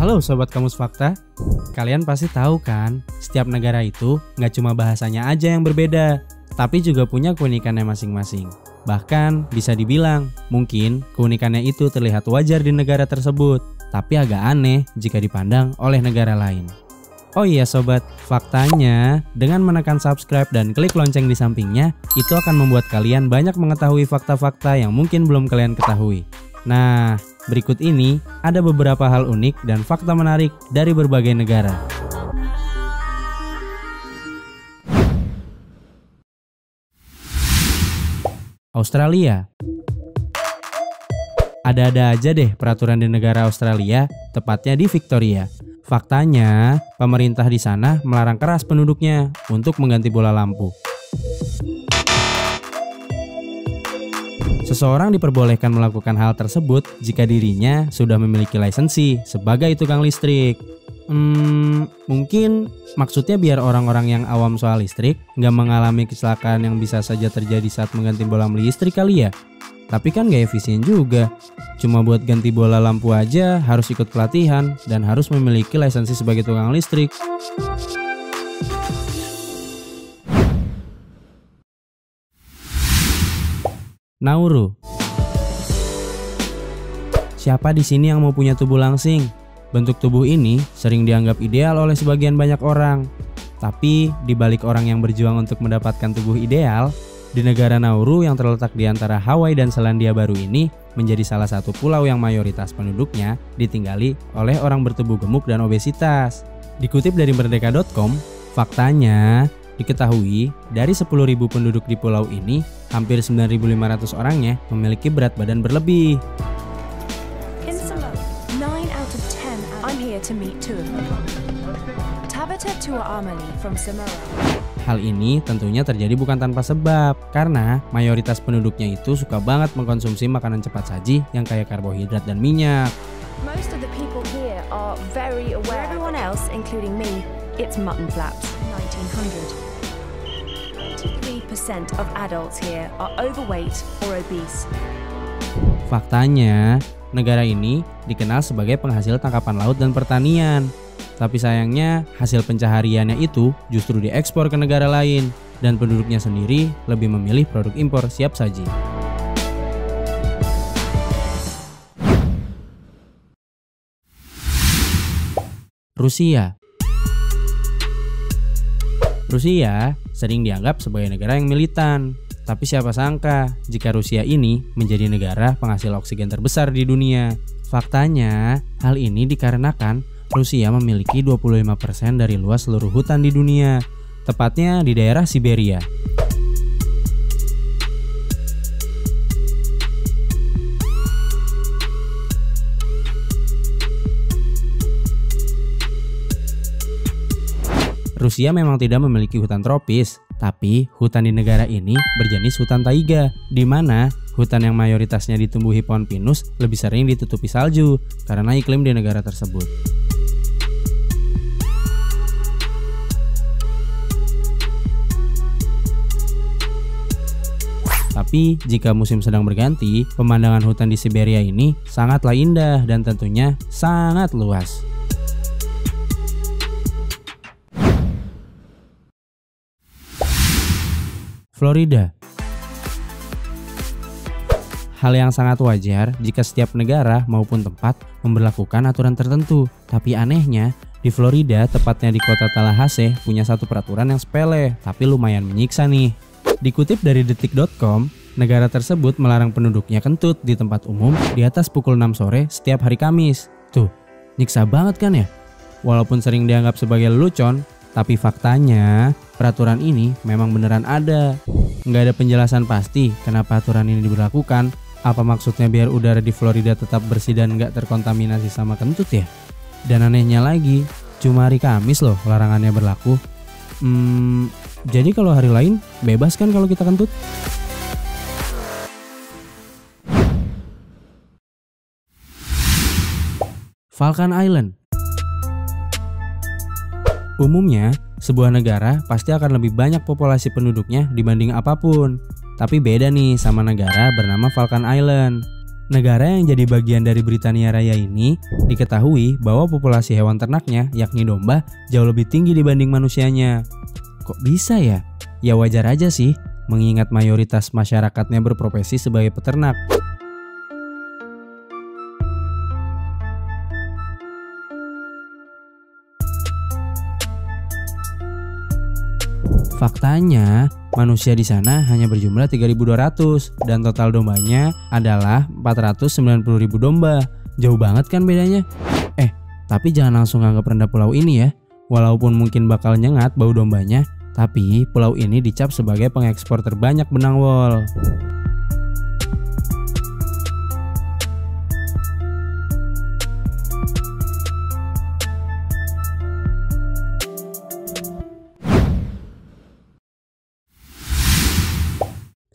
Halo Sobat Kamus Fakta, kalian pasti tahu kan, setiap negara itu nggak cuma bahasanya aja yang berbeda, tapi juga punya keunikannya masing-masing. Bahkan bisa dibilang, mungkin keunikannya itu terlihat wajar di negara tersebut, tapi agak aneh jika dipandang oleh negara lain. Oh iya sobat, faktanya dengan menekan subscribe dan klik lonceng di sampingnya, itu akan membuat kalian banyak mengetahui fakta-fakta yang mungkin belum kalian ketahui. Nah, berikut ini ada beberapa hal unik dan fakta menarik dari berbagai negara. Australia. Ada-ada aja deh peraturan di negara Australia, tepatnya di Victoria. Faktanya, pemerintah di sana melarang keras penduduknya untuk mengganti bola lampu. Seseorang diperbolehkan melakukan hal tersebut jika dirinya sudah memiliki lisensi sebagai tukang listrik. Mungkin maksudnya biar orang-orang yang awam soal listrik nggak mengalami kecelakaan yang bisa saja terjadi saat mengganti bola listrik kali ya. Tapi kan nggak efisien juga. Cuma buat ganti bola lampu aja harus ikut pelatihan dan harus memiliki lisensi sebagai tukang listrik. Nauru. Siapa di sini yang mau punya tubuh langsing? Bentuk tubuh ini sering dianggap ideal oleh sebagian banyak orang. Tapi di balik orang yang berjuang untuk mendapatkan tubuh ideal, di negara Nauru yang terletak di antara Hawaii dan Selandia Baru ini menjadi salah satu pulau yang mayoritas penduduknya ditinggali oleh orang bertubuh gemuk dan obesitas. Dikutip dari merdeka.com, faktanya diketahui dari 10.000 penduduk di pulau ini, hampir 9.500 orangnya memiliki berat badan berlebih. In Samoa, 9 out of 10, I'm here to meet two of them. Tabata Tua Amali from Samoa. Hal ini tentunya terjadi bukan tanpa sebab, karena mayoritas penduduknya itu suka banget mengkonsumsi makanan cepat saji yang kaya karbohidrat dan minyak. Most of the people here are very aware. For everyone else, including me, it's mutton flaps. 1900. 23% of adults here are overweight or obese. Faktanya, negara ini dikenal sebagai penghasil tangkapan laut dan pertanian. Tapi sayangnya, hasil pencahariannya itu justru diekspor ke negara lain dan penduduknya sendiri lebih memilih produk impor siap saji. Rusia. Rusia sering dianggap sebagai negara yang militan. Tapi siapa sangka jika Rusia ini menjadi negara penghasil oksigen terbesar di dunia. Faktanya, hal ini dikarenakan Rusia memiliki 25% dari luas seluruh hutan di dunia, tepatnya di daerah Siberia. Rusia memang tidak memiliki hutan tropis, tapi hutan di negara ini berjenis hutan taiga, di mana hutan yang mayoritasnya ditumbuhi pohon pinus lebih sering ditutupi salju karena iklim di negara tersebut. Tapi jika musim sedang berganti, pemandangan hutan di Siberia ini sangatlah indah dan tentunya sangat luas. Florida. Hal yang sangat wajar jika setiap negara maupun tempat memberlakukan aturan tertentu. Tapi anehnya, di Florida, tepatnya di kota Tallahassee, punya satu peraturan yang sepele, tapi lumayan menyiksa nih. Dikutip dari detik.com, negara tersebut melarang penduduknya kentut di tempat umum di atas pukul 6 sore setiap hari Kamis. Tuh, nyiksa banget kan ya? Walaupun sering dianggap sebagai lelucon, tapi faktanya peraturan ini memang beneran ada. Nggak ada penjelasan pasti kenapa aturan ini diberlakukan. Apa maksudnya biar udara di Florida tetap bersih dan nggak terkontaminasi sama kentut ya? Dan anehnya lagi, cuma hari Kamis loh larangannya berlaku. Jadi kalau hari lain bebas kan kalau kita kentut? Falkland Island. Umumnya, sebuah negara pasti akan lebih banyak populasi penduduknya dibanding apapun. Tapi beda nih sama negara bernama Falkland Island. Negara yang jadi bagian dari Britania Raya ini diketahui bahwa populasi hewan ternaknya, yakni domba, jauh lebih tinggi dibanding manusianya. Kok bisa ya? Ya wajar aja sih, mengingat mayoritas masyarakatnya berprofesi sebagai peternak. Faktanya, manusia di sana hanya berjumlah 3.200 dan total dombanya adalah 490.000 domba. Jauh banget kan bedanya? Tapi jangan langsung anggap rendah pulau ini ya. Walaupun mungkin bakal nyengat bau dombanya, tapi pulau ini dicap sebagai pengekspor terbanyak benang wol.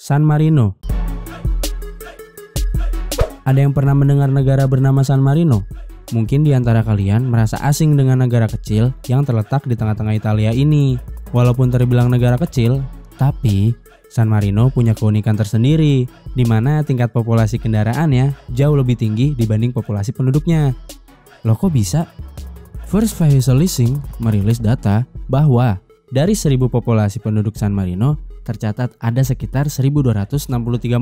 San Marino. Ada yang pernah mendengar negara bernama San Marino? Mungkin di antara kalian merasa asing dengan negara kecil yang terletak di tengah-tengah Italia ini. Walaupun terbilang negara kecil, tapi San Marino punya keunikan tersendiri, di mana tingkat populasi kendaraannya jauh lebih tinggi dibanding populasi penduduknya. Loh kok bisa? First Vehicle Leasing merilis data bahwa dari 1.000 populasi penduduk San Marino, tercatat ada sekitar 1.263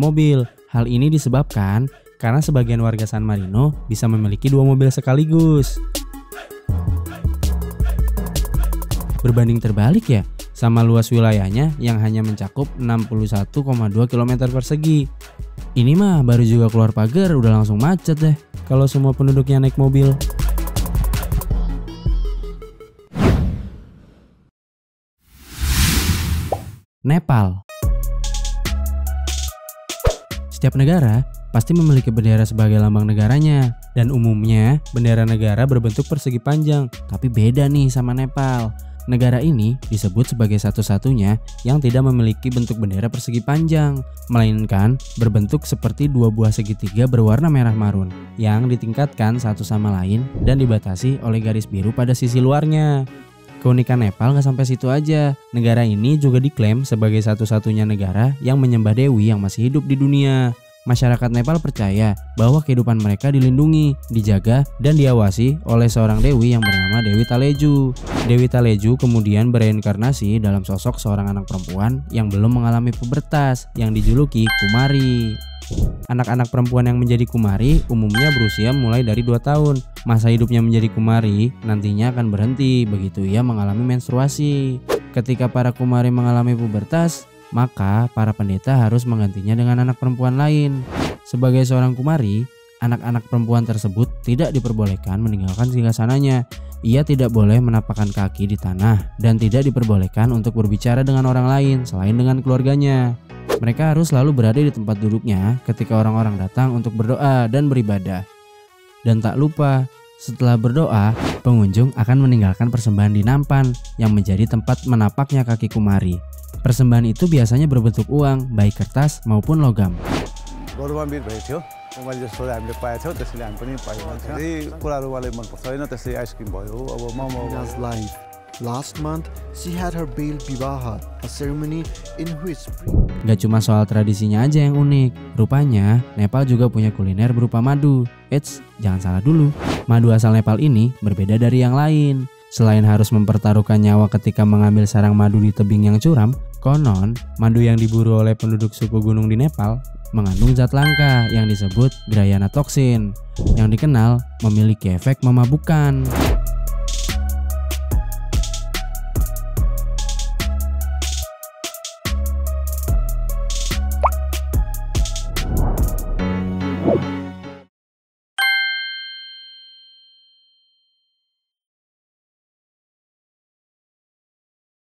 mobil. Hal ini disebabkan karena sebagian warga San Marino bisa memiliki 2 mobil sekaligus. Berbanding terbalik ya, sama luas wilayahnya yang hanya mencakup 61,2 km persegi. Ini mah baru juga keluar pagar udah langsung macet deh kalau semua penduduknya naik mobil. Nepal. Setiap negara pasti memiliki bendera sebagai lambang negaranya, dan umumnya bendera negara berbentuk persegi panjang, tapi beda nih sama Nepal. Negara ini disebut sebagai satu-satunya yang tidak memiliki bentuk bendera persegi panjang, melainkan berbentuk seperti 2 buah segitiga berwarna merah marun yang ditingkatkan satu sama lain dan dibatasi oleh garis biru pada sisi luarnya. Keunikan Nepal gak sampai situ aja. Negara ini juga diklaim sebagai satu-satunya negara yang menyembah dewi yang masih hidup di dunia. Masyarakat Nepal percaya bahwa kehidupan mereka dilindungi, dijaga, dan diawasi oleh seorang dewi yang bernama Dewi Taleju. Dewi Taleju kemudian bereinkarnasi dalam sosok seorang anak perempuan yang belum mengalami pubertas yang dijuluki Kumari. Anak-anak perempuan yang menjadi kumari umumnya berusia mulai dari 2 tahun. Masa hidupnya menjadi kumari nantinya akan berhenti begitu ia mengalami menstruasi. Ketika para kumari mengalami pubertas, maka para pendeta harus menggantinya dengan anak perempuan lain. Sebagai seorang kumari, anak-anak perempuan tersebut tidak diperbolehkan meninggalkan singgasananya. Ia tidak boleh menapakkan kaki di tanah dan tidak diperbolehkan untuk berbicara dengan orang lain selain dengan keluarganya. Mereka harus selalu berada di tempat duduknya ketika orang-orang datang untuk berdoa dan beribadah. Dan tak lupa, setelah berdoa, pengunjung akan meninggalkan persembahan di nampan yang menjadi tempat menapaknya kaki kumari. Persembahan itu biasanya berbentuk uang, baik kertas maupun logam. Last month, she had her Bail Vivaha, a ceremony in which... Gak cuma soal tradisinya aja yang unik, rupanya Nepal juga punya kuliner berupa madu. Eits, jangan salah dulu, madu asal Nepal ini berbeda dari yang lain. Selain harus mempertaruhkan nyawa ketika mengambil sarang madu di tebing yang curam, konon madu yang diburu oleh penduduk suku gunung di Nepal mengandung zat langka yang disebut Grayana toxin, yang dikenal memiliki efek memabukkan.